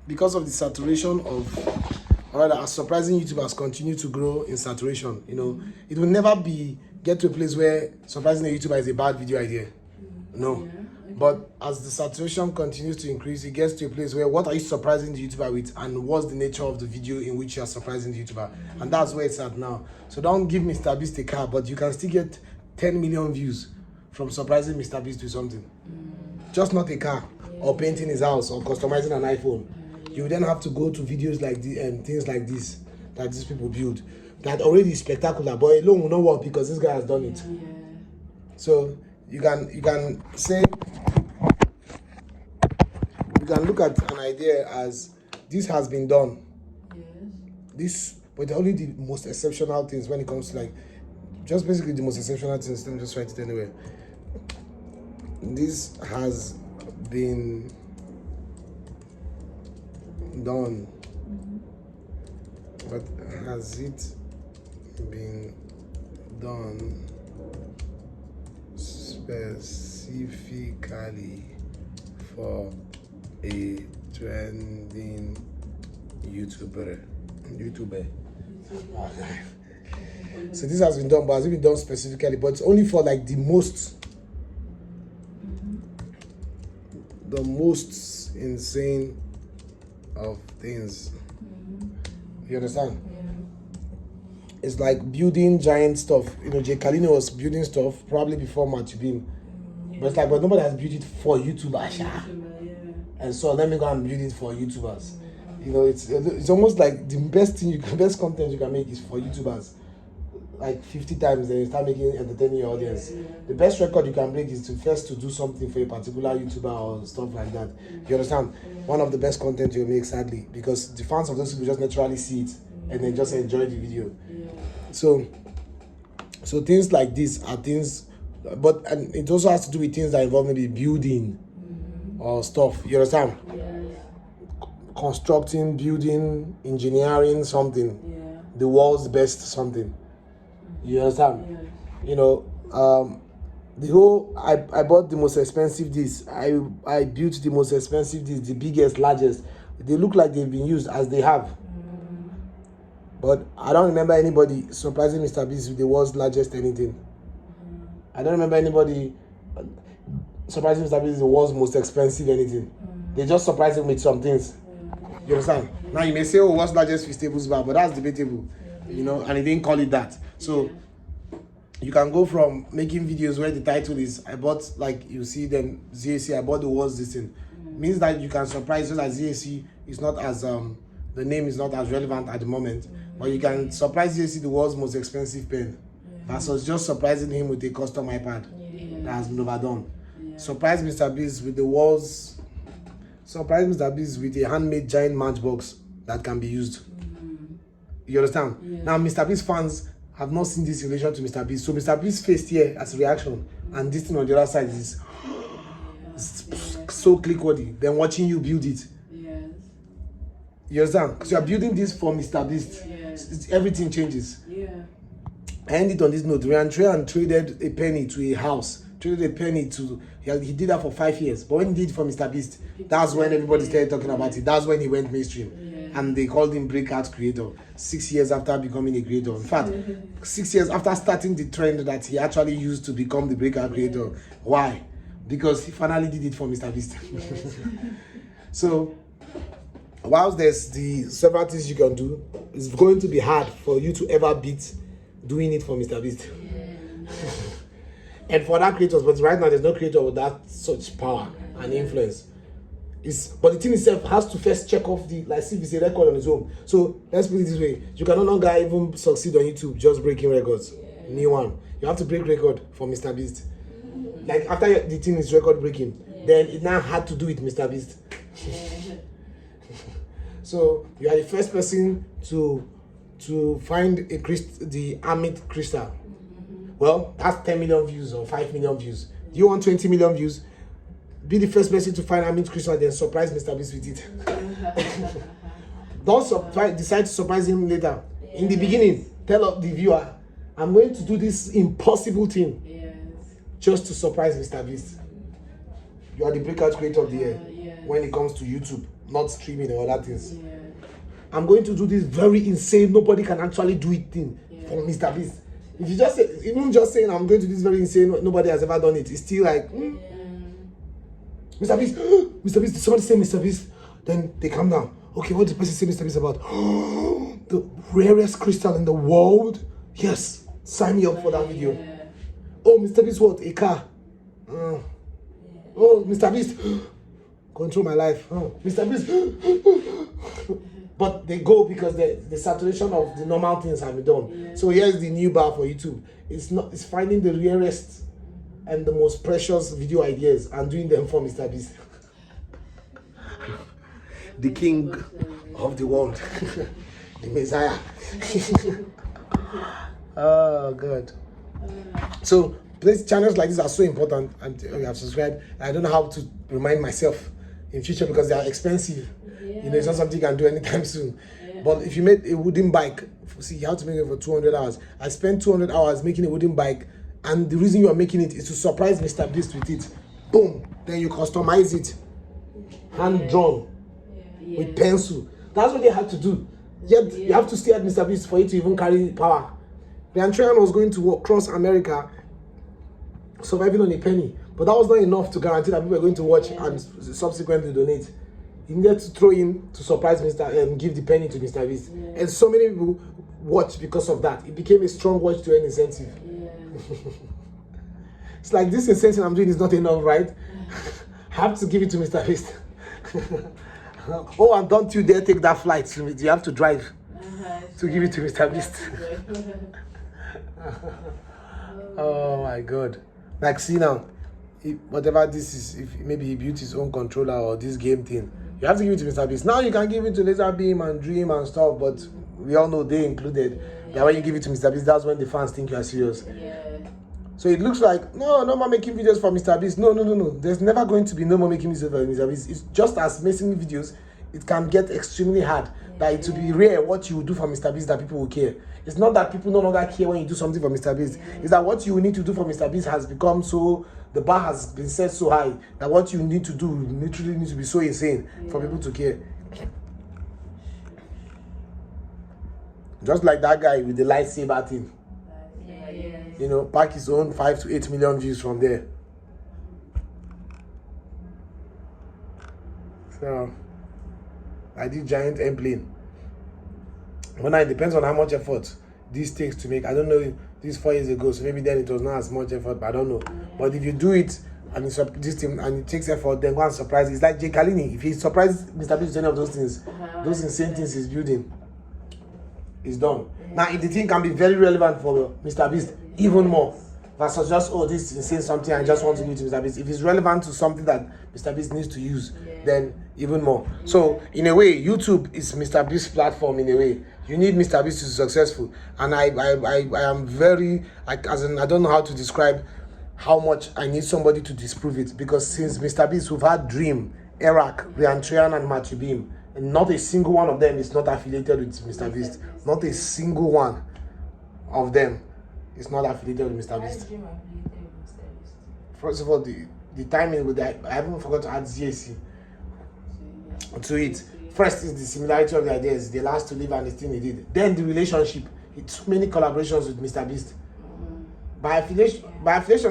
because of the saturation of, or rather, as surprising YouTubers continue to grow in saturation, you know, it will never get to a place where surprising a YouTuber is a bad video idea. No. But as the saturation continues to increase, it gets to a place where what are you surprising the YouTuber with, and what's the nature of the video in which you are surprising the YouTuber? And that's where it's at now. So don't give MrBeast a car, but you can still get 10 million views from surprising MrBeast with something. Just not a car, or painting his house, or customizing an iPhone. You then have to go to videos like the things like this that these people build. That already is spectacular, but it will not work because this guy has done it. So you can say, you can look at an idea as this has been done. This, but only the most exceptional things when it comes to like, just basically the most exceptional things. Let me just write it anyway. This has been done, but has it been done specifically for a trending YouTuber? So this has been done, but has it been done specifically? But it's only for like the most insane of things. You understand? It's like building giant stuff. You know, Jay Kalini was building stuff probably before Matthew Beam. But it's like, but nobody has built it for YouTubers. And so let me go and build it for YouTubers. You know, it's almost like the best content you can make is for YouTubers. Like 50 times, then you start making entertaining your audience. The best record you can break is to first to do something for a particular YouTuber or stuff like that. You understand? One of the best content you'll make, sadly, because the fans of those people just naturally see it and then just enjoy the video. So things like this are things, and it also has to do with things that involve maybe building or stuff. You understand? Constructing, building, engineering something. The world's best something. You understand? You know, the whole, I bought the most expensive this. I built the most expensive this, the biggest, largest. They look like they've been used as they have. But I don't remember anybody surprising MrBeast with the world's largest anything. I don't remember anybody surprising MrBeast with the world's most expensive anything. They just surprise him with some things. You understand? Now you may say, oh, what's largest vegetables bar? But that's debatable. You know, and he didn't call it that. So you can go from making videos where the title is, I bought, like you see them, ZAC, I bought the world's this thing. Means that you can surprise, just as ZAC is not as, the name is not as relevant at the moment. But you can surprise ZAC the world's most expensive pen. Versus just surprising him with a custom iPad that has been overdone. Surprise MrBeast with the world's, surprise MrBeast with a handmade giant matchbox that can be used. You understand? Now, MrBeast fans have not seen this in relation to MrBeast. So MrBeast faced here as a reaction, and this thing on the other side is so click-worthy. Then watching you build it. You understand? Because you are building this for MrBeast. Everything changes. I ended on this note. Ryan traded a penny to a house. Traded a penny to, he did that for 5 years. But when he did it for MrBeast, that's when everybody started talking about it. That's when he went mainstream. And they called him breakout creator 6 years after becoming a creator. In fact, 6 years after starting the trend that he actually used to become the breakout creator. Why? Because he finally did it for MrBeast. So, whilst there's the several things you can do, it's going to be hard for you to ever beat doing it for MrBeast. And for that creators, but right now there's no creator with that such power and influence. But the thing itself has to first check off the, like, see if it's a record on its own. So let's put it this way: you can no longer even succeed on YouTube just breaking records. New one, you have to break record for MrBeast. Like after the thing is record breaking, then it now had to do with MrBeast. So you are the first person to find the Amit crystal. Well, that's 10 million views or 5 million views. Do you want 20 million views? Be the first person to find Amit crystal and then surprise MrBeast with it. Don't decide to surprise him later. In the beginning, tell the viewer, I'm going to do this impossible thing just to surprise MrBeast. You are the breakout creator of the year when it comes to YouTube not streaming or other things. I'm going to do this very insane, nobody can actually do it thing for Mr. Beast. If you just say, even just saying I'm going to do this very insane, nobody has ever done it, it's still like, Mr. Beast, Mr. Beast, did somebody say Mr. Beast? Then they calm down. Okay, what did the person say Mr. Beast about? The rarest crystal in the world? Yes, sign me up for that video. Oh, Mr. Beast, what? A car. Oh, Mr. Beast, control my life. Oh, Mr. Beast. But they go because the saturation of the normal things have been done. So here's the new bar for YouTube. It's finding the rarest and the most precious video ideas and doing them for Mr. Beast. The king of the world. The Messiah. Oh God. So channels like this are so important, and you have subscribed. I don't know how to remind myself in future because they are expensive. You know, it's not something you can do anytime soon. But if you made a wooden bike, see, you have to make it for 200 hours. I spent 200 hours making a wooden bike, and the reason you are making it is to surprise Mr. Beast with it. Boom. Then you customize it, hand drawn with pencil. That's what they had to do. Yet you have to stay at Mr. Beast for it to even carry power. Ryan Trahan was going to walk across America, surviving on a penny, but that was not enough to guarantee that people were going to watch and subsequently donate. He needed to throw in to surprise and give the penny to Mr. Beast. And so many people watched because of that. It became a strong watch to earn incentive. It's like, this incentive I'm doing is not enough, right? I have to give it to Mr. Beast. Oh, and don't you dare take that flight. You have to drive to give it to Mr. Beast. Oh my God. Like, see now, whatever this is, if maybe he built his own controller or this game thing, you have to give it to Mr. Beast. Now you can give it to Laserbeam and Dream and stuff, but we all know they included. That when you give it to Mr. Beast, that's when the fans think you are serious. So it looks like, no more making videos for Mr. Beast. No. There's never going to be no more making videos for Mr. Beast. It's just as making videos, it can get extremely hard. That it will be rare what you will do for Mr. Beast that people will care. It's not that people no longer care when you do something for Mr. Beast. It's that what you need to do for Mr. Beast has become so, the bar has been set so high that what you need to do literally needs to be so insane for people to care. Just like that guy with the lightsaber thing. You know, pack his own 5 to 8 million views from there. So I did giant airplane. Well, now it depends on how much effort this takes to make. I don't know, this 4 years ago, so maybe then it was not as much effort, but I don't know. But if you do it and it's this thing and it takes effort, then go and surprise it. It's like Jay Kalini. If he surprises Mr. Beast with any of those things, those insane things he's building, it's done. Now, if the thing can be very relevant for Mr. Beast, even more, versus just, oh, this is insane something I just want to do to Mr. Beast. If it's relevant to something that Mr. Beast needs to use, then even more. So, in a way, YouTube is Mr. Beast's platform. In a way, you need Mr. Beast to be successful. And I am very, I don't know how to describe how much I need somebody to disprove it, because since Mr. Beast, we've had Dream, Eric, Ryan Trahan, and Matthew Beam, and not a single one of them is not affiliated with Mr. Beast. Not a single one of them is not affiliated with Mr. Beast. First of all, the timing with that, I haven't forgot to add ZAC to it. First is the similarity of the ideas, the last to live and the thing he did. Then the relationship. He took many collaborations with Mr. Beast. By affiliation,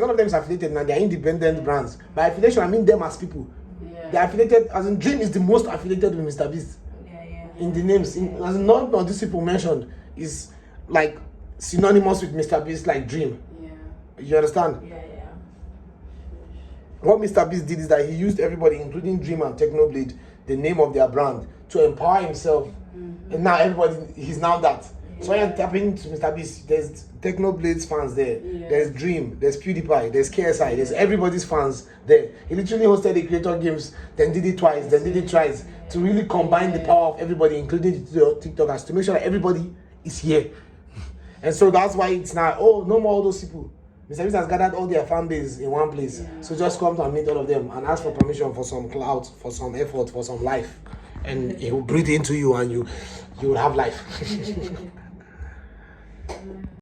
none of them is affiliated now. They are independent brands. By affiliation, I mean them as people. They are affiliated, as in Dream is the most affiliated with Mr. Beast. In the names, as in none of these people mentioned is like synonymous with Mr. Beast, like Dream. You understand? What Mr. Beast did is that he used everybody, including Dream and Technoblade, the name of their brand, to empower himself. And now everybody, he's now that. So when you're tapping to Mr. Beast, there's Technoblade's fans there. There's Dream, there's PewDiePie, there's KSI, there's everybody's fans there. He literally hosted the Creator Games, then did it twice, then did it thrice, to really combine the power of everybody, including the TikTokers, to make sure that everybody is here. And so that's why it's now, oh, no more all those people. Mr. Beast has gathered all their fan base in one place. So just come to and meet all of them and ask for permission for some clout, for some effort, for some life. And he will breathe into you and you will have life.